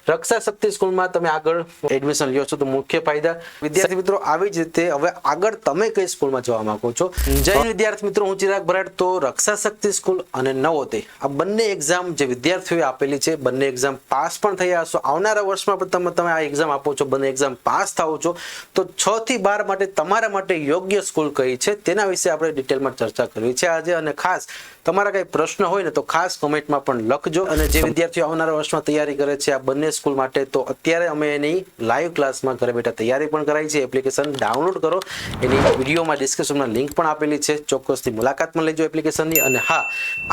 રક્ષા શક્તિ સ્કૂલમાં તમે આગળ એડમિશન લ્યો છો તો મુખ્ય ફાયદા વિદ્યાર્થી મિત્રો આવી જ રીતે હવે આગળ તમે કઈ સ્કૂલમાં જવા માંગો છો। જય હિન્દ વિદ્યાર્થી મિત્રો, હું ચિરાગ ભરાડ। તો રક્ષા શક્તિ સ્કૂલ અને નવોદય આ બંને એક્ઝામ જે વિદ્યાર્થીઓએ આપેલી છે, બંને એક્ઝામ પાસ પણ થયા હશો। આવનારા વર્ષમાં પણ તમે આ એક્ઝામ આપો છો, બંને એક્ઝામ પાસ થાઓ છો, તો 6 થી 12 માટે તમારા માટે યોગ્ય સ્કૂલ કઈ છે તેના વિશે આપણે ડિટેલમાં ચર્ચા કરવી છે આજે। અને ખાસ તમારા કઈ પ્રશ્ન હોય ને તો ખાસ કોમેન્ટમાં પણ લખજો। અને જે વિદ્યાર્થીઓ આવનારા વર્ષમાં તૈયારી કરે છે આ બંને સ્કૂલ માટે, તો અત્યારે અમે એની લાઈવ ક્લાસમાં ઘરે બેઠા તૈયારી પણ કરાઈ છે। એપ્લિકેશન ડાઉનલોડ કરો, એની વિડીયોમાં ડિસ્ક્રિપ્શનમાં લિંક પણ આપેલી છે, ચોક્કસથી મુલાકાતમાં લેજો એપ્લિકેશનની। અને હા,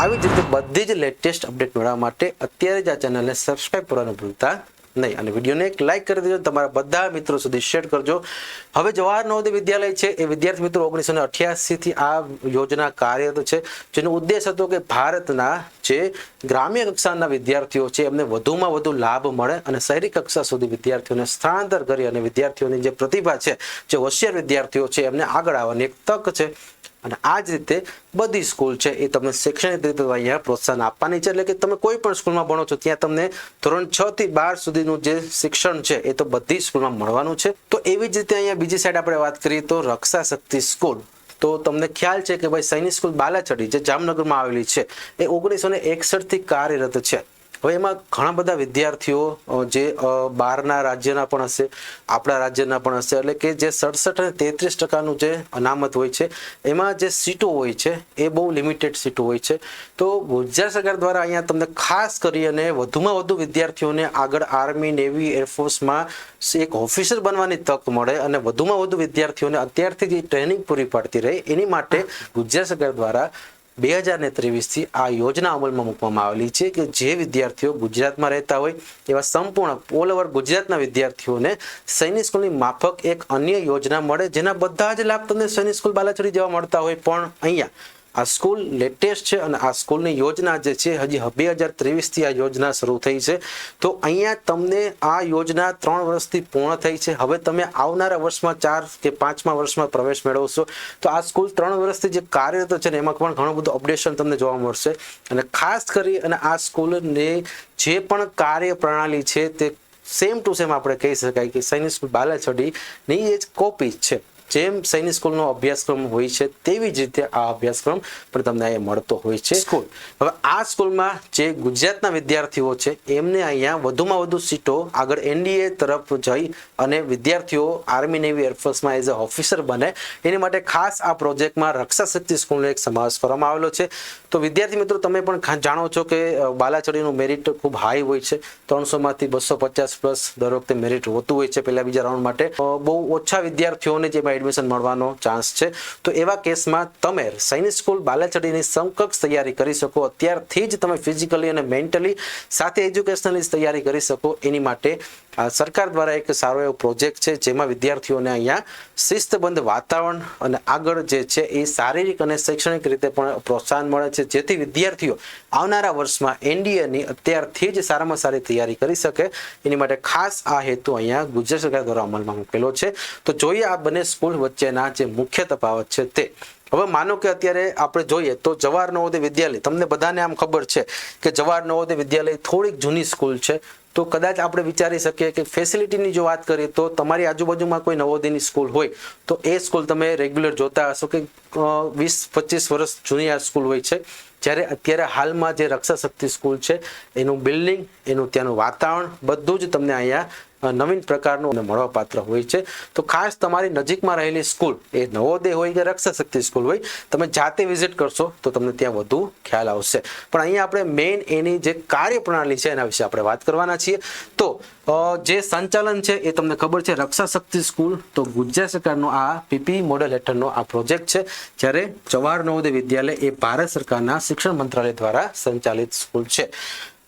આવી જ રીતે બધી જ લેટેસ્ટ અપડેટ મેળવવા માટે અત્યારે જ આ ચેનલને સબસ્ક્રાઇબ કરવાનું ભૂલતા નહીં, અને વિડીયોને એક લાઈક કરી દેજો, તમારા બધા મિત્રો સુધી શેર કરજો। હવે જવાહર નવોદય વિદ્યાલય છે એ વિદ્યાર્થી મિત્રો 1988 થી આ યોજના કાર્યરત છે, જેનો ઉદ્દેશ હતો કે ભારતના જે ગ્રામ્ય કક્ષાના વિદ્યાર્થીઓ છે એમને વધુમાં વધુ લાભ મળે અને શહેરી કક્ષા સુધી વિદ્યાર્થીઓને સ્થળાંતર કરી અને વિદ્યાર્થીઓની જે પ્રતિભા છે, જે હોશિયાર વિદ્યાર્થીઓ છે એમને આગળ આવવાની એક તક છે। અને આ જ રીતે બધી સ્કૂલ છે એ તમને શૈક્ષણિક રીતે અહીંયા પ્રોત્સાહન આપવાની છે, એટલે કે તમે કોઈ પણ સ્કૂલમાં ભણો છો ત્યાં તમને ધોરણ 6 થી 12 સુધીનું જે શિક્ષણ છે એ તો બધી સ્કૂલમાં મળવાનું છે। તો એવી જ રીતે અહીંયા બીજી સાઈડ આપણે વાત કરીએ તો રક્ષા શક્તિ સ્કૂલ, તો તમને ખ્યાલ છે કે ભાઈ સૈનિક સ્કૂલ બાલાછડી જે જામનગરમાં આવેલી છે એ 1961 થી કાર્યરત છે। હવે એમાં ઘણા બધા વિદ્યાર્થીઓ જે બહારના રાજ્યના પણ હશે, આપણા રાજ્યના પણ હશે, એટલે કે જે 67 અને 33% જે અનામત હોય છે એમાં જે સીટો હોય છે એ બહુ લિમિટેડ સીટો હોય છે। તો ગુજરાત સરકાર દ્વારા અહીંયા તમને ખાસ કરી અને વધુમાં વધુ વિદ્યાર્થીઓને આગળ આર્મી, નેવી, એરફોર્સમાં એક ઓફિસર બનવાની તક મળે અને વધુમાં વધુ વિદ્યાર્થીઓને અત્યારથી જે ટ્રેનિંગ પૂરી પાડતી રહે એની માટે ગુજરાત સરકાર દ્વારા 2023 થી આ યોજના અમલમાં મૂકવામાં આવેલી છે કે જે વિદ્યાર્થીઓ ગુજરાતમાં રહેતા હોય એવા સંપૂર્ણ ઓલ ઓવર ગુજરાતના વિદ્યાર્થીઓને સૈનિક સ્કૂલની માફક એક અન્ય યોજના મળે, જેના બધા જ લાભ તમને સૈનિક સ્કૂલ બાલાછડી જેવા મળતા હોય, પણ અહીંયા આ સ્કૂલ લેટેસ્ટ છે અને આ સ્કૂલની યોજના જે છે હજી 2023 થી આ યોજના શરૂ થઈ છે। તો અહીંયા તમને આ યોજના 3 વર્ષથી પૂર્ણ થઈ છે। હવે તમે આવનારા વર્ષમાં 4 કે 5મા વર્ષમાં પ્રવેશ મેળવશો તો આ સ્કૂલ 3 વર્ષથી જે કાર્યરત છે ને એમાં પણ ઘણું બધું અપડેશન તમને જોવા મળશે। અને ખાસ કરી અને આ સ્કૂલની જે પણ કાર્ય પ્રણાલી છે તે સેમ ટુ સેમ આપણે કહી શકાય કે સૈનિક સ્કૂલ બાલાછડીની એ જ કોપી છે। જેમ સૈનિક સ્કૂલનો અભ્યાસક્રમ હોય છે તેવી જ રીતે આ અભ્યાસક્રમ પણ તમને અહીંયા મળતો હોય છે સ્કૂલ। હવે આ સ્કૂલમાં જે ગુજરાતના વિદ્યાર્થીઓ છે એમને અહીંયા વધુમાં વધુ સીટો આગળ એનડીએ તરફ જઈ અને વિદ્યાર્થીઓ આર્મી, નેવી, એરફોર્સમાં એઝ અ ઓફિસર બને એની માટે ખાસ આ પ્રોજેક્ટમાં રક્ષા શક્તિ સ્કૂલનો એક સમાવેશ કરવામાં આવેલો છે। તો વિદ્યાર્થી મિત્રો તમે પણ જાણો છો કે બાલાછડીનું મેરિટ ખૂબ હાઈ હોય છે, 300 માંથી 250 પ્લસ દર વખતે મેરિટ હોતું હોય છે પહેલા બીજા રાઉન્ડ માટે। બહુ ઓછા વિદ્યાર્થીઓને જેમાં એડમિશન મળવાનો ચાન્સ છે, તો એવા કેસમાં તમે સૈનિક સ્કૂલ બાલાછડીની સમકક્ષ તૈયારી કરી શકો, અત્યારથી જ તમે ફિઝિકલી અને મેન્ટલી સાથે એજ્યુકેશનલી તૈયારી કરી શકો એની માટે સરકાર દ્વારા એક સારો એવો પ્રોજેક્ટ છે જેમાં વિદ્યાર્થીઓને અહીંયા શિસ્તબદ્ધ વાતાવરણ અને આગળ જે છે એ શારીરિક અને શૈક્ષણિક રીતે પણ પ્રોત્સાહન મળે છે, જેથી વિદ્યાર્થીઓ આવનારા વર્ષમાં એનડીએની અત્યારથી જ સારામાં સારી તૈયારી કરી શકે એની માટે ખાસ આ હેતુ અહીંયા ગુજરાત સરકાર દ્વારા અમલમાં મૂકેલો છે। તો જોઈએ આ બંને સ્કૂલ વચ્ચેના જે મુખ્ય તફાવત છે તે। હવે માનો કે અત્યારે આપણે જોઈએ તો જવાહર નવોદય વિદ્યાલય, તમને બધાને આમ ખબર છે કે જવાહર નવોદય વિદ્યાલય થોડીક જૂની સ્કૂલ છે, તો કદાચ આપણે વિચારી શકીએ કે ફેસિલિટીની જો વાત કરીએ તો તમારી આજુબાજુમાં કોઈ નવોદયની સ્કૂલ હોય તો એ સ્કૂલ તમે રેગ્યુલર જોતા હશો કે 20-25 વર્ષ જૂની આ સ્કૂલ હોય છે। જ્યારે અત્યારે હાલમાં જે રક્ષા શક્તિ સ્કૂલ છે એનું બિલ્ડિંગ, એનું ત્યાંનું વાતાવરણ બધું જ તમને અહીંયા નવીન પ્રકારનું મળવાપાત્ર હોય છે। તો ખાસ તમારી નજીકમાં રહેલી સ્કૂલ એ નવોદય હોય કે રક્ષા શક્તિ સ્કૂલ હોય, તમે જાતે વિઝિટ કરશો તો તમને ત્યાં વધુ ખ્યાલ આવશે। પણ અહીંયા આપણે મેઇન એની જે કાર્યપ્રણાલી છે એના વિશે આપણે વાત કરવાના છીએ। તો જે સંચાલન છે એ તમને ખબર છે, રક્ષા શક્તિ સ્કૂલ તો ગુજરાત સરકારનો આ પીપી મોડેલ હેઠળનો આ પ્રોજેક્ટ છે, જ્યારે જવાહર નવોદય વિદ્યાલય એ ભારત સરકારના શિક્ષણ મંત્રાલય દ્વારા સંચાલિત સ્કૂલ છે।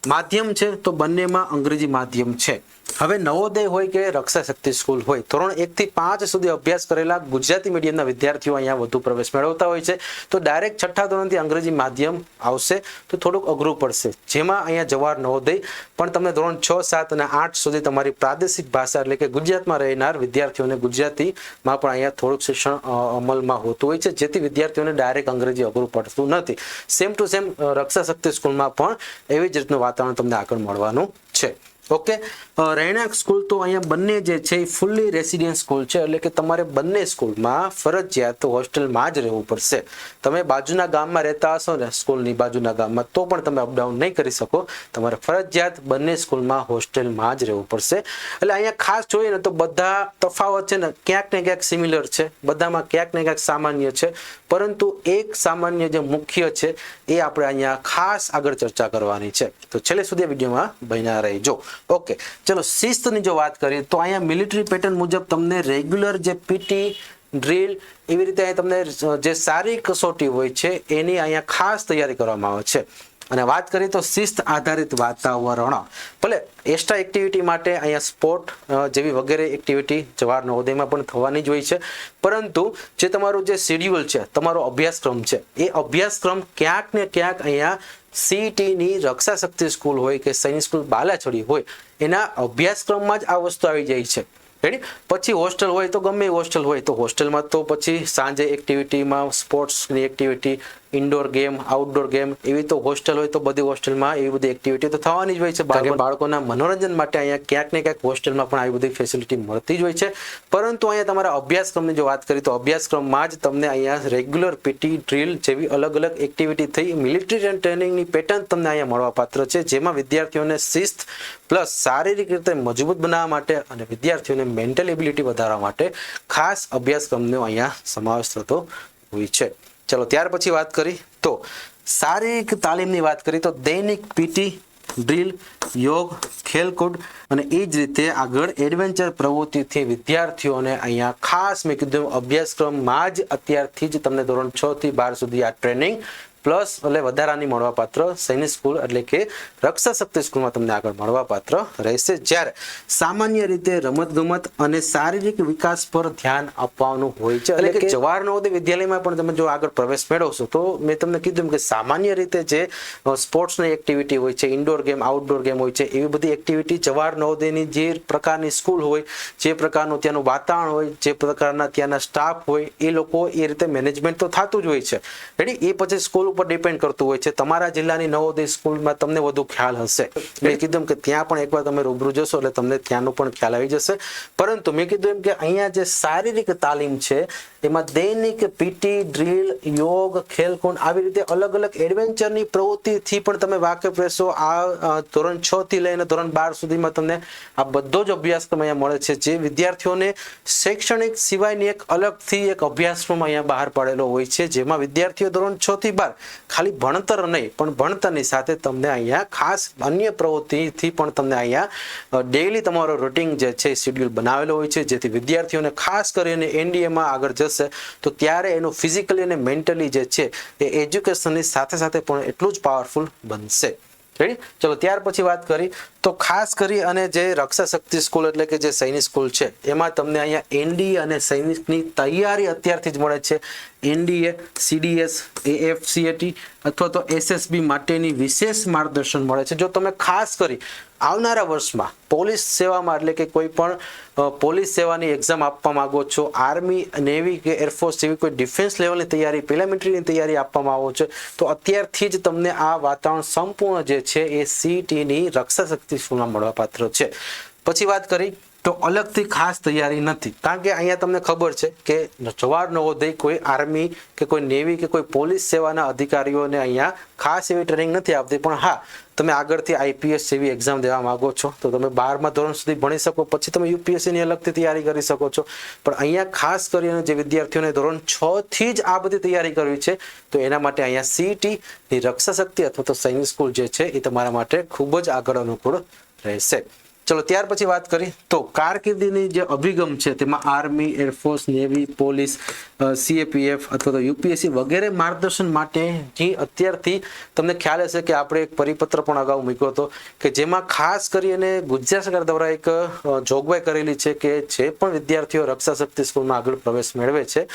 માધ્યમ છે તો બંનેમાં અંગ્રેજી માધ્યમ છે। હવે નવોદય હોય કે રક્ષા શક્તિ સ્કૂલ હોય, ધોરણ 1 થી 5 સુધી અભ્યાસ કરેલા ગુજરાતી મીડિયમના વિદ્યાર્થીઓ અહીંયા વધુ પ્રવેશ મેળવતા હોય છે। તો ડાયરેક્ટ 6ઠ્ઠા ધોરણથી અંગ્રેજી માધ્યમ આવશે તો થોડુંક અઘરું પડશે, જેમાં અહીંયા જવાહર નવોદય પણ તમને ધોરણ 6, 7 અને 8 સુધી તમારી પ્રાદેશિક ભાષા એટલે કે ગુજરાતમાં રહેનાર વિદ્યાર્થીઓને ગુજરાતીમાં પણ અહીંયા થોડુંક શિક્ષણ અમલમાં હોતું હોય છે, જેથી વિદ્યાર્થીઓને ડાયરેક્ટ અંગ્રેજી અઘરું પડતું નથી। સેમ ટુ સેમ રક્ષા શક્તિ સ્કૂલમાં પણ એવી જ રીતનું વાતાવરણ તમને આગળ મળવાનું છે। ઓકે, રહેણાંક સ્કૂલ તો અહીંયા બંને જે છે એ ફૂલ્લી રેસિડેન્સ સ્કૂલ છે, એટલે કે તમારે બંને સ્કૂલમાં ફરજિયાત હોસ્ટેલમાં જ રહેવું પડશે. તમે બાજુના ગામમાં રહેતા હશો ને સ્કૂલની બાજુના ગામમાં, તો પણ તમે અપડાઉન નહીં કરી શકો. તમારે ફરજિયાત બંને સ્કૂલમાં હોસ્ટેલમાં જ રહેવું પડશે. એટલે અહીંયા ખાસ જોઈએ ને તો બધા તફાવત છે ને ક્યાંક ને ક્યાંક સિમિલર છે, બધામાં ક્યાંક ને ક્યાંક સામાન્ય છે, પરંતુ એક સામાન્ય જે મુખ્ય છે એ આપણે અહીંયા ખાસ આગળ ચર્ચા કરવાની છે. તો છેલ્લે સુધી વિડીયોમાં બન્યા રહેજો. ઓકે, ચલો શિસ્તની જો વાત કરીએ તો અહીંયા મિલિટરી પેટર્ન મુજબ તમને રેગ્યુલર જે પીટી ડ્રીલ એવી રીતે અહીંયા તમને જે સારી કસોટી હોય છે એની અહીંયા ખાસ તૈયારી કરવામાં આવે છે. અને વાત કરીએ તો શિસ્ત આધારિત વાતાવરણ, ભલે એક્સ્ટ્રા એક્ટિવિટી માટે અહીંયા સ્પોર્ટ જેવી વગેરે એક્ટિવિટી જવાહર નવોદયમાં પણ થવાની જ હોય છે, પરંતુ જે તમારું જે શેડ્યુલ છે, તમારો અભ્યાસક્રમ છે, એ અભ્યાસક્રમ ક્યાંક ને ક્યાંક અહીંયા સીઈટીની રક્ષા શક્તિ સ્કૂલ હોય કે સૈનિક સ્કૂલ બાલાછડી હોય એના અભ્યાસક્રમમાં જ આ વસ્તુ આવી જાય છે. રેડી? પછી હોસ્ટેલ હોય તો ગમે હોસ્ટેલ હોય તો હોસ્ટેલમાં તો પછી સાંજે એક્ટિવિટીમાં સ્પોર્ટ્સની activity, indoor game, outdoor game એવી તો હોસ્ટેલ હોય તો બધી હોસ્ટેલમાં એવી બધી એક્ટિવિટી તો થવાની જ હોય છે. કારણ કે બાળકોના મનોરંજન માટે અહીંયા ક્યાંક ને ક્યાંક હોસ્ટેલમાં પણ આવી બધી ફેસિલિટી મળતી જ હોય છે. પરંતુ અહીંયા તમારા અભ્યાસક્રમની જો વાત કરીએ તો અભ્યાસક્રમમાં જ તમને અહીંયા રેગ્યુલર પીટી ડ્રીલ જેવી અલગ અલગ એક્ટિવિટી થઈ મિલિટરી ટ્રેનિંગની પેટર્ન તમને અહીંયા મળવાપાત્ર છે, જેમાં વિદ્યાર્થીઓને શિસ્ત પ્લસ શારીરિક રીતે મજબૂત બનાવવા માટે અને વિદ્યાર્થીઓને મેન્ટલ એબિલિટી વધારવા માટે ખાસ અભ્યાસક્રમનો અહીંયા સમાવેશ થતો હોય છે. ચલો ત્યાર પછી વાત કરી તો શારીરિક તાલીમની વાત કરી તો દૈનિક પીટી ડ્રીલ, યોગ, ખેલકૂદ અને એ જ રીતે આગળ એડવેન્ચર પ્રવૃત્તિથી વિદ્યાર્થીઓને અહીંયા ખાસ મેં કીધું અભ્યાસક્રમમાં જ અત્યારથી જ તમને ધોરણ 6 થી 12 સુધી આ ટ્રેનિંગ પ્લસ એટલે વધારાની મળવાપાત્ર સૈનિક સ્કૂલ એટલે કે રક્ષા શક્તિ સ્કૂલમાં તમને આગળ મળવાપાત્ર રહેશે. જ્યારે સામાન્ય રીતે રમતગમત અને શારીરિક વિકાસ પર ધ્યાન આપવાનું હોય છે. એટલે કે જવાહર નવોદય વિદ્યાલયમાં પણ તમે જો આગળ પ્રવેશ મેળવશો તો મેં તમને કીધું કે સામાન્ય રીતે જે સ્પોર્ટ્સની એક્ટિવિટી હોય છે, ઇન્ડોર ગેમ, આઉટડોર ગેમ હોય છે, એવી બધી એક્ટિવિટી જવાહર નવોદયની જે પ્રકારની સ્કૂલ હોય, જે પ્રકારનું ત્યાંનું વાતાવરણ હોય, જે પ્રકારના ત્યાંના સ્ટાફ હોય, એ લોકો એ રીતે મેનેજમેન્ટ તો થતું જ હોય છે. રેડી? એ પછી સ્કૂલ ઉપર ડિપેન્ડ કરતું હોય છે. તમારા જિલ્લાની નવોદય સ્કૂલમાં તમને વધુ ખ્યાલ હશે. મેં કીધું કે ત્યાં પણ એકવાર તમે રૂબરૂ જશો એટલે તમને ત્યાંનો પણ ખ્યાલ આવી જશે. પરંતુ મેં કીધું એમ કે અહીંયા જે શારીરિક તાલીમ છે એમાં દૈનિક પીટી ડ્રીલ, યોગ, ખેલકૂદ આવી રીતે અલગ અલગ એડવેન્ચરની પ્રવૃત્તિથી પણ તમે વાકેફ રહેશો. આ ધોરણ 6 થી લઈને ધોરણ 12 સુધીમાં તમને આ બધો જ અભ્યાસક્રમ અહીંયા મળે છે, જે વિદ્યાર્થીઓને શૈક્ષણિક સિવાયની એક અલગથી એક અભ્યાસક્રમ અહીંયા બહાર પાડેલો હોય છે, જેમાં વિદ્યાર્થીઓ ધોરણ 6 થી 12 ખાલી ભણતર નહીં પણ ભણતરની સાથે તમને અહીંયા ખાસ અન્ય પ્રવૃત્તિથી પણ તમને અહીંયા ડેઈલી તમારો રૂટીન જે છે શેડ્યુલ બનાવેલો હોય છે, જેથી વિદ્યાર્થીઓને ખાસ કરીને એનડીએમાં આગળ જશે તો ત્યારે એનું ફિઝિકલી અને મેન્ટલી જે છે એ એજ્યુકેશનની સાથે સાથે પણ એટલું જ પાવરફુલ બનશે. રેડી? ચલો ત્યાર પછી વાત કરી તો ખાસ કરી અને જે રક્ષા શક્તિ સ્કૂલ એટલે કે જે સૈનિક સ્કૂલ છે એમાં તમને અહીંયા એનડીએ અને સૈનિકની તૈયારી અત્યારથી જ મળે છે. એનડીએ, સીડીએસ, એએફસીએટી અથવા તો એસએસબી માટેની વિશેષ માર્ગદર્શન મળે છે. જો તમે ખાસ કરી આવનારા વર્ષમાં પોલીસ સેવામાં એટલે કે કોઈ પણ પોલીસ સેવાની એક્ઝામ આપવા માંગો છો, આર્મી, નેવી કે એરફોર્સ જેવી કોઈ ડિફેન્સ લેવલની તૈયારી, પ્રિલિમિનરીની તૈયારી આપવામાં આવો છો તો અત્યારથી જ તમને આ વાતાવરણ સંપૂર્ણ જે છે એ સીઈટીની રક્ષા શક્તિ સ્કૂલમાં મળવાપાત્ર છે. પછી વાત કરી તો અલગથી ખાસ તૈયારી નથી, કારણ કે અહીંયા તમને ખબર છે કે જવાહર નવોદય કોઈ આર્મી કે કોઈ નેવી કે કોઈ પોલીસ સેવાના અધિકારીઓને અહીંયા ખાસ એવી ટ્રેનિંગ નથી આપતી. પણ હા, તમે આગળથી આઈપીએસ જેવી એક્ઝામ દેવા માંગો છો તો તમે 12મા ધોરણ સુધી ભણી શકો, પછી તમે યુપીએસસીની અલગથી તૈયારી કરી શકો છો. પણ અહીંયા ખાસ કરીને જે વિદ્યાર્થીઓને ધોરણ 6 થી જ આ બધી તૈયારી કરવી છે તો એના માટે અહીંયા સીઈટીની રક્ષા શક્તિ અથવા તો સૈનિક સ્કૂલ જે છે એ તમારા માટે ખૂબ જ આગળ અનુકૂળ રહેશે. ચલો ત્યાર પછી વાત કરી તો કારકિર્દીની જે અભિગમ છે તેમાં army, air force, navy, police, CAPF અથવા તો યુપીએસસી વગેરે માર્ગદર્શન માટે જે અત્યારથી તમને ખ્યાલ હશે કે આપણે એક પરિપત્ર પણ અગાઉ મૂક્યો હતો કે જેમાં ખાસ કરીને ગુજરાત સરકાર દ્વારા એક જોગવાઈ કરેલી છે કે જે પણ વિદ્યાર્થીઓ રક્ષા શક્તિ સ્કૂલમાં આગળ પ્રવેશ મેળવે છે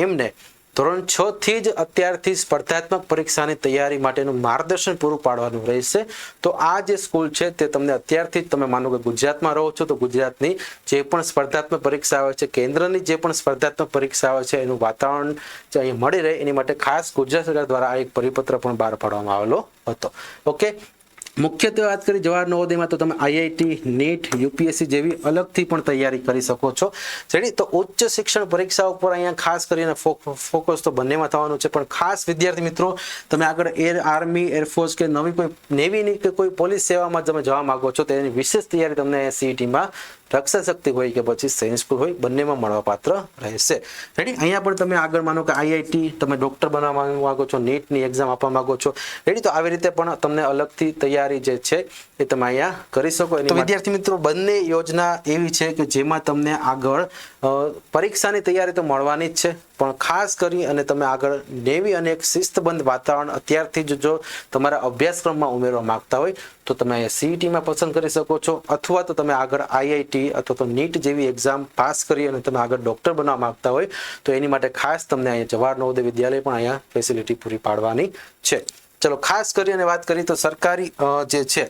એમને ધોરણ 6 થી જ અત્યારથી સ્પર્ધાત્મક પરીક્ષાની તૈયારી માટેનું માર્ગદર્શન પૂરું પાડવાનું રહેશે. તો આ જે સ્કૂલ છે તે તમને અત્યારથી જ તમે માનો કે ગુજરાતમાં રહો છો તો ગુજરાતની જે પણ સ્પર્ધાત્મક પરીક્ષા આવે છે, કેન્દ્રની જે પણ સ્પર્ધાત્મક પરીક્ષા આવે છે એનું વાતાવરણ જે અહીં મળી રહે એની માટે ખાસ ગુજરાત સરકાર દ્વારા આ એક પરિપત્ર પણ બહાર પાડવામાં આવેલો હતો. ઓકે, મુખ્યત્વે વાત કરી જવાહર નવોદયમાં તો તમે આઈઆઈટી, નીટ, યુપીએસસી જેવી અલગથી પણ તૈયારી કરી શકો છો. જેની તો ઉચ્ચ શિક્ષણ પરીક્ષા ઉપર અહીંયા ખાસ કરીને ફોકસ તો બંનેમાં થવાનું છે, પણ ખાસ વિદ્યાર્થી મિત્રો તમે આગળ આર્મી, એરફોર્સ કે નવી કોઈ નેવીની કે કોઈ પોલીસ સેવામાં તમે જવા માંગો છો, તેની વિશેષ તૈયારી તમને સીઈટીમાં રક્ષા શક્તિ હોય કે પછી સૈનિક સ્કૂલ હોય બંનેમાં મળવાપાત્ર રહેશે. રેડી, અહીંયા પણ તમે આગળ માનો કે આઈઆઈટી તમે ડોક્ટર બનવા માંગો છો, નીટની એક્ઝામ આપવા માંગો છો, રેડી, તો આવી રીતે પણ તમને અલગથી તૈયારી જે છે એ તમે અહીંયા કરી શકો. તો વિદ્યાર્થી મિત્રો બંને યોજના એવી છે કે જેમાં તમને આગળ પરીક્ષાની તૈયારી તો મળવાની જ છે, પણ ખાસ કરી અને તમે આગળ નેવી અને એક શિસ્તબદ્ધ વાતાવરણ અત્યારથી જ જો તમારા અભ્યાસક્રમમાં ઉમેરવા માંગતા હોય તો તમે અહીંયા સીઈટીમાં પસંદ કરી શકો છો, અથવા તો તમે આગળ આઈઆઈટી અથવા તો નીટ જેવી એક્ઝામ પાસ કરી અને તમે આગળ ડોક્ટર બનવા માંગતા હોય તો એની માટે ખાસ તમને અહીંયા જવાહર નવોદય વિદ્યાલય પણ અહીંયા ફેસિલિટી પૂરી પાડવાની છે. ચલો, ખાસ કરી અને વાત કરીએ તો સરકારી જે છે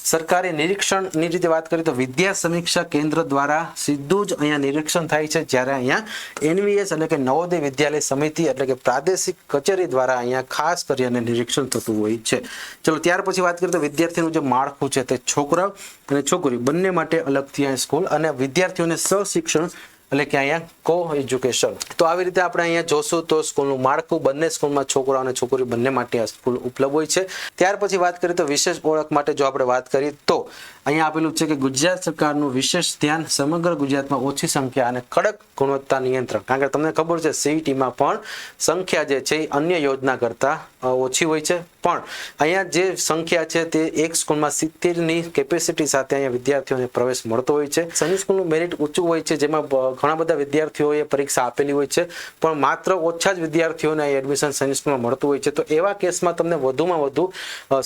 સરકારી નિરીક્ષણની રીતે વાત કરીએ તો વિદ્યા સમીક્ષા કેન્દ્ર દ્વારા સીધું જ અહીંયા નિરીક્ષણ થાય છે, જ્યારે અહીંયા એનવીએસ એટલે કે નવોદય વિદ્યાલય સમિતિ એટલે કે પ્રાદેશિક કચેરી દ્વારા અહીંયા ખાસ કરી અને નિરીક્ષણ થતું હોય છે. ચલો, ત્યાર પછી વાત કરીએ તો વિદ્યાર્થીનું જે માળખું છે તે છોકરાઓ અને છોકરીઓ બંને માટે અલગથી અહીંયા સ્કૂલ અને વિદ્યાર્થીઓને સહશિક્ષણ એટલે કે અહીંયા કો એજ્યુકેશન. તો આવી રીતે આપણે અહીંયા જોશું તો સ્કૂલનું માળખું બંને સ્કૂલમાં છોકરાઓ અને છોકરીઓ બંને માટે આ સ્કૂલ ઉપલબ્ધ હોય છે. ત્યાર પછી વાત કરીએ તો વિશેષ ઓળખ માટે જો આપણે વાત કરીએ તો અહીંયા આપેલું છે કે ગુજરાત સરકારનું વિશેષ ધ્યાન સમગ્ર ગુજરાતમાં ઓછી સંખ્યા અને કડક ગુણવત્તા નિયંત્રણ. કારણ કે તમને ખબર છે સીઈટીમાં પણ સંખ્યા જે છે એ અન્ય યોજના કરતાં ઓછી હોય છે, પણ અહીંયા જે સંખ્યા છે તે એક સ્કૂલમાં 70ની કેપેસિટી સાથે અહીંયા વિદ્યાર્થીઓને પ્રવેશ મળતો હોય છે. સૈનિક સ્કૂલનું મેરિટ ઊંચું હોય છે, જેમાં ઘણા બધા વિદ્યાર્થીઓએ પરીક્ષા આપેલી હોય છે, પણ માત્ર ઓછા જ વિદ્યાર્થીઓને એડમિશન સૈનિક સ્કૂલમાં મળતું હોય છે. તો એવા કેસમાં તમને વધુમાં વધુ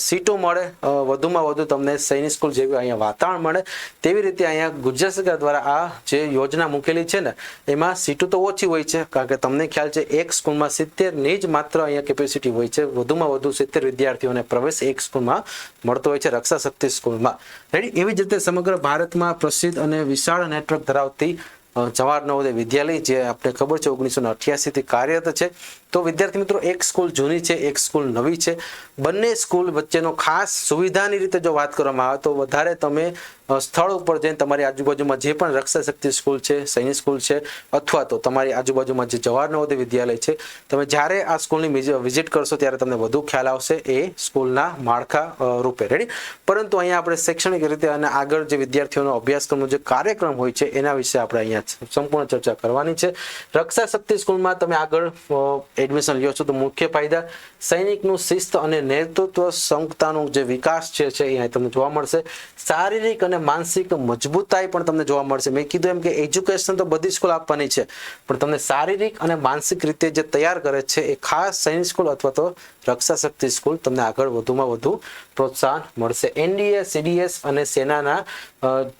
સીટો મળે, વધુમાં વધુ તમને સૈનિક સ્કૂલ જેવી અહીંયા વાતાવરણ મળે, તેવી રીતે અહીંયા ગુજરાત સરકાર દ્વારા આ જે યોજના મૂકેલી છે ને એમાં સીટો તો ઓછી હોય છે, કારણ કે તમને ખ્યાલ છે એક સ્કૂલમાં 70ની જ માત્ર અહીંયા કેપેસિટી હોય છે, વધુમાં વધુ 70 વિદ્યાર્થીઓને પ્રવેશ એક સ્કૂલમાં મળતો હોય છે, રક્ષા શક્તિ સ્કૂલમાં. રેડી, એવી જ રીતે સમગ્ર ભારતમાં પ્રસિદ્ધ અને વિશાળ નેટવર્ક ધરાવતી જવાહર નવોદય વિદ્યાલય જે આપણે ખબર છે 1988 થી કાર્યરત છે. તો વિદ્યાર્થી મિત્રો એક સ્કૂલ જૂની છે, એક સ્કૂલ નવી છે. બંને સ્કૂલ વચ્ચેનો ખાસ સુવિધાની રીતે જો વાત કરવામાં આવે તો વધારે તમે સ્થળ ઉપર જઈને તમારી આજુબાજુમાં જે પણ રક્ષા શક્તિ સ્કૂલ છે, સૈનિક સ્કૂલ છે, અથવા તો તમારી આજુબાજુમાં જે જવાહર નવોદય વિદ્યાલય છે, તમે જ્યારે આ સ્કૂલની વિઝિટ કરશો ત્યારે તમને વધુ ખ્યાલ આવશે એ સ્કૂલના માળખા રૂપે. રેડી, પરંતુ અહીંયા આપણે શૈક્ષણિક રીતે અને આગળ જે વિદ્યાર્થીઓનો અભ્યાસક્રમનો જે કાર્યક્રમ હોય છે એના વિશે આપણે અહીંયા સંપૂર્ણ ચર્ચા કરવાની છે. રક્ષા શક્તિ સ્કૂલમાં તમે આગળ એડમિશન લ્યો છો તો મુખ્ય ફાયદા સૈનિકનું શિસ્ત અને નેતૃત્વ ક્ષમતાનો જે વિકાસ છે એ તમને જોવા મળશે. શારીરિક અને માનસિક મજબૂતાઈ પણ તમને જોવા મળશે. મેં કીધું એમ કે એજ્યુકેશન તો બધી સ્કૂલ આપવાની છે, પણ તમને શારીરિક અને માનસિક રીતે જે તૈયાર કરે છે એ ખાસ સૈનિક સ્કૂલ અથવા તો રક્ષા શક્તિ સ્કૂલ તમને આગળ વધુમાં વધુ પ્રોત્સાહન મળશે. એનડીએ, સીડીએસ અને સેનાના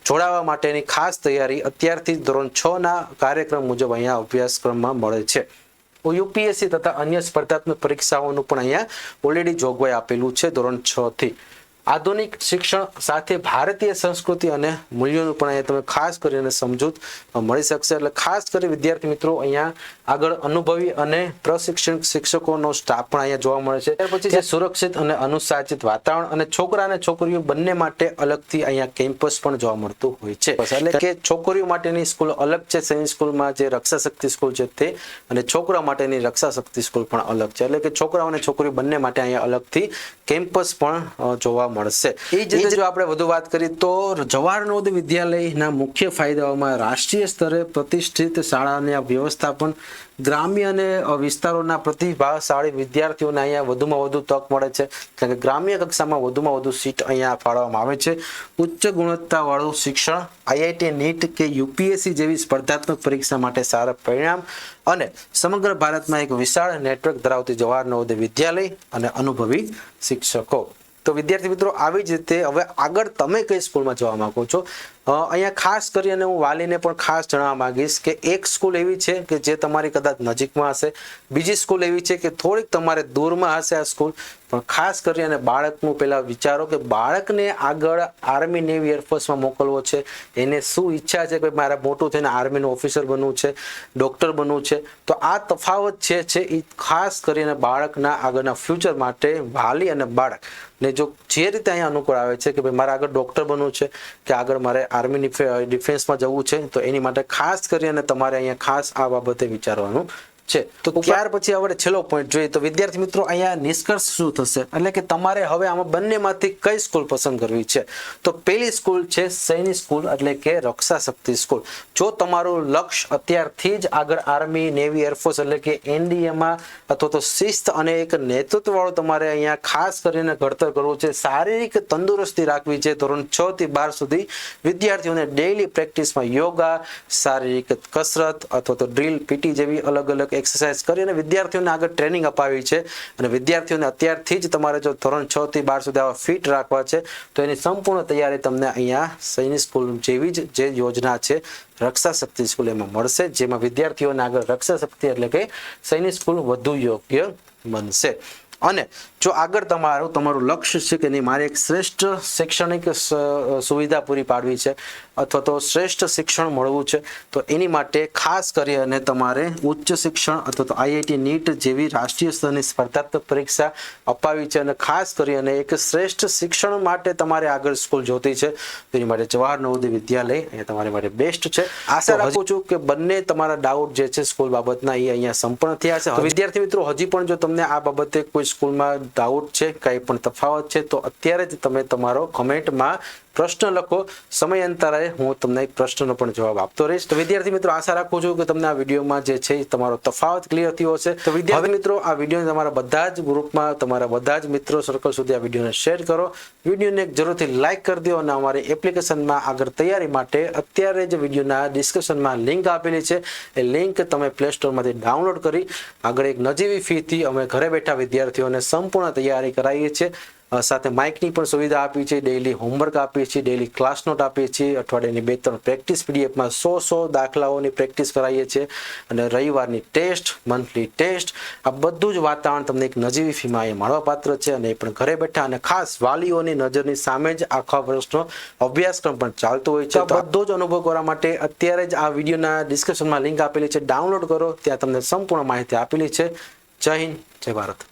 જોડાવા માટેની ખાસ તૈયારી અત્યારથી ધોરણ 6ના કાર્યક્રમ મુજબ અહીંયા અભ્યાસક્રમમાં મળે છે. યુપીએસસી તથા અન્ય સ્પર્ધાત્મક પરીક્ષાઓનું પણ અહીંયા ઓલરેડી જોગવાઈ આપેલું છે ધોરણ 6 થી. આધુનિક શિક્ષણ સાથે ભારતીય સંસ્કૃતિ અને મૂલ્યોનું પણ અહીંયા તમે ખાસ કરીને સમજૂત મળી શકશે. એટલે ખાસ કરી વિદ્યાર્થી મિત્રો અહીંયા આગળ અનુભવી અને પ્રશિક્ષણ શિક્ષકોનો સ્ટાફ પણ અહીંયા જોવા મળે છે. ત્યાર પછી જે સુરક્ષિત અને અનુશાસિત વાતાવરણ અને છોકરા અને છોકરીઓ બંને માટે અલગથી અહીંયા કેમ્પસ પણ જોવા મળતું હોય છે. એટલે કે છોકરીઓ માટેની સ્કૂલ અલગ છે સૈનિક સ્કૂલમાં જે રક્ષા શક્તિ સ્કૂલ છે તે, અને છોકરા માટેની રક્ષા શક્તિ સ્કૂલ પણ અલગ છે. એટલે કે છોકરાઓ અને છોકરીઓ બંને માટે અહીંયા અલગથી કેમ્પસ પણ જોવા મળશે. એ જ રીતે જો આપણે વધુ વાત કરીએ તો જવાહર નવોદય વિદ્યાલયના મુખ્ય ફાયદાઓમાં રાષ્ટ્રીય સ્તરે પ્રતિષ્ઠિત શાળાના વ્યવસ્થાપન, ગ્રામ્ય અને વિસ્તારોના પ્રતિભાશાળી વિદ્યાર્થીઓને અહીંયા વધુમાં વધુ તક મળે છે, કારણ કે ગ્રામ્ય કક્ષામાં વધુમાં વધુ સીટ અહીંયા ફાળવવામાં આવે છે. ઉચ્ચ ગુણવત્તાવાળું શિક્ષણ, આઈઆઈટી, નીટ કે યુપીએસસી જેવી સ્પર્ધાત્મક પરીક્ષા માટે સારા પરિણામ અને સમગ્ર ભારતમાં એક વિશાળ નેટવર્ક ધરાવતી જવાહર નવોદય વિદ્યાલય અને અનુભવી શિક્ષકો. તો વિદ્યાર્થી મિત્રો આવી જ રીતે હવે આગળ તમે કઈ સ્કૂલમાં જવા માંગો છો અહીંયા ખાસ કરીને હું વાલીને પણ ખાસ જણાવવા માંગીશ કે એક સ્કૂલ એવી છે કે જે તમારી કદાચ નજીકમાં હશે, બીજી સ્કૂલ એવી છે કે થોડીક તમારે દૂરમાં હશે આ સ્કૂલ. પણ ખાસ કરીને બાળકનું પહેલાં વિચારો કે બાળકને આગળ આર્મી, નેવી, એરફોર્સમાં મોકલવો છે, એને શું ઈચ્છા છે કે મારે મોટું થઈને આર્મીનું ઓફિસર બનવું છે, ડૉક્ટર બનવું છે. તો આ તફાવત છે એ ખાસ કરીને બાળકના આગળના ફ્યુચર માટે વાલી અને બાળક ને જો જે રીતે અહીંયા અનુકૂળ આવે છે કે ભાઈ મારે આગળ ડૉક્ટર બનવું છે કે આગળ મારે આર્મી ડિફેન્સમાં જવું છે, તો એની માટે ખાસ કરીને તમારે અહીંયા ખાસ આ બાબતે વિચારવાનું છે. તો ત્યાર પછી આપણે છેલ્લો પોઈન્ટ જોઈએ તો વિદ્યાર્થી મિત્રો અહીંયા નિષ્કર્ષ શું થશે, એટલે કે તમારે હવે આમાં બંનેમાંથી કઈ સ્કૂલ પસંદ કરવી છે. તો પહેલી સ્કૂલ છે સૈનિક સ્કૂલ એટલે કે રક્ષા શક્તિ સ્કૂલ. જો તમારું લક્ષ્ય અત્યારથી જ આગળ આર્મી, નેવી, એરફોર્સ એટલે કે એનડીએમાં અથવા તો શિસ્ત અને એક નેતૃત્વવાળું તમારે અહીંયા ખાસ કરીને ઘડતર કરવું છે, શારીરિક તંદુરસ્તી રાખવી છે, ધોરણ 6 થી 12 સુધી વિદ્યાર્થીઓને ડેઇલી પ્રેક્ટિસમાં યોગા, શારીરિક કસરત અથવા તો ડ્રીલ, પીટી જેવી અલગ અલગ એક્સરસાઇઝ કરી અને વિદ્યાર્થીઓને આગળ ટ્રેનિંગ અપાવી છે. અને વિદ્યાર્થીઓને અત્યારથી જ તમારે જો ધોરણ 6 થી 12 સુધી આવા ફિટ રાખવા છે તો એની સંપૂર્ણ તૈયારી તમને અહીંયા સૈનિક સ્કૂલ જેવી જ જે યોજના છે રક્ષા શક્તિ સ્કૂલ એમાં મળશે, જેમાં વિદ્યાર્થીઓને આગળ રક્ષા શક્તિ એટલે કે સૈનિક સ્કૂલ વધુ યોગ્ય બનશે. અને જો આગળ તમારું લક્ષ્ય છે કે નહીં મારે એક શ્રેષ્ઠ શૈક્ષણિક સુવિધા પૂરી પાડવી છે અથવા તો શ્રેષ્ઠ શિક્ષણ મળવું છે, તો એની માટે ખાસ કરીને તમારે ઉચ્ચ શિક્ષણ અથવા તો આઈઆઈટી નીટ જેવી રાષ્ટ્રીય સ્તરની સ્પર્ધાત્મક પરીક્ષા અપાવી છે. અને ખાસ કરીને એક શ્રેષ્ઠ શિક્ષણ માટે તમારે આગળ સ્કૂલ જોતી છે, તેની માટે જવાહર નવોદય વિદ્યાલય અહીંયા તમારી માટે બેસ્ટ છે. આશા રાખું છું કે બંને તમારા ડાઉટ જે છે સ્કૂલ બાબતના એ અહીંયા સંપૂર્ણ થયા છે. વિદ્યાર્થી મિત્રો હજી પણ જો તમને આ બાબતે કોઈ સ્કૂલમાં ડાઉટ છે, કંઈ પણ તફાવત છે, તો અત્યારે જ તમે તમારો કમેન્ટમાં પ્રશ્ન લખો. સમયાંતરે હું તમને એક પ્રશ્નનો પણ જવાબ આપતો રહીશ. તો વિદ્યાર્થી મિત્રો આશા રાખું છું કે તમને આ વિડીયોમાં જે છે તમારો તફાવત ક્લિયર થયો હશે. તો વિદ્યાર્થી મિત્રો આ વિડીયોને તમારા બધા જ ગ્રુપમાં, તમારા બધા જ મિત્રો સર્કલ સુધી આ વિડીયોને શેર કરો. વિડીયોને જરૂરથી લાઇક કરી દો અને અમારી એપ્લિકેશનમાં આગળ તૈયારી માટે અત્યારે જ વિડીયોના ડિસ્ક્રિપ્શનમાં લિંક આપેલી છે, એ લિંક તમે પ્લે સ્ટોરમાંથી ડાઉનલોડ કરી આગળ એક નજીવી ફીથી અમે ઘરે બેઠા વિદ્યાર્થીઓને સંપૂર્ણ તૈયારી કરાવીએ છીએ. સાથે માઇકની પણ સુવિધા આપી છે, ડેઇલી હોમવર્ક આપીએ છીએ, ડેઇલી ક્લાસ નોટ આપીએ છીએ, અઠવાડિયાની 2-3 પ્રેક્ટિસ પીડીએફમાં 100 દાખલાઓની પ્રેક્ટિસ કરાવીએ છીએ અને રવિવારની ટેસ્ટ, મંથલી ટેસ્ટ, આ બધું જ વાતાવરણ તમને એક નજીવી ફીમાં અહીંયા મળવાપાત્ર છે અને એ પણ ઘરે બેઠા અને ખાસ વાલીઓની નજરની સામે જ આખા વર્ષનો અભ્યાસક્રમ પણ ચાલતો હોય છે. તો બધો જ અનુભવ કરવા માટે અત્યારે જ આ વિડીયોના ડિસ્ક્રિપ્શનમાં લિંક આપેલી છે, ડાઉનલોડ કરો, ત્યાં તમને સંપૂર્ણ માહિતી આપેલી છે. જય હિન્દ, જય ભારત.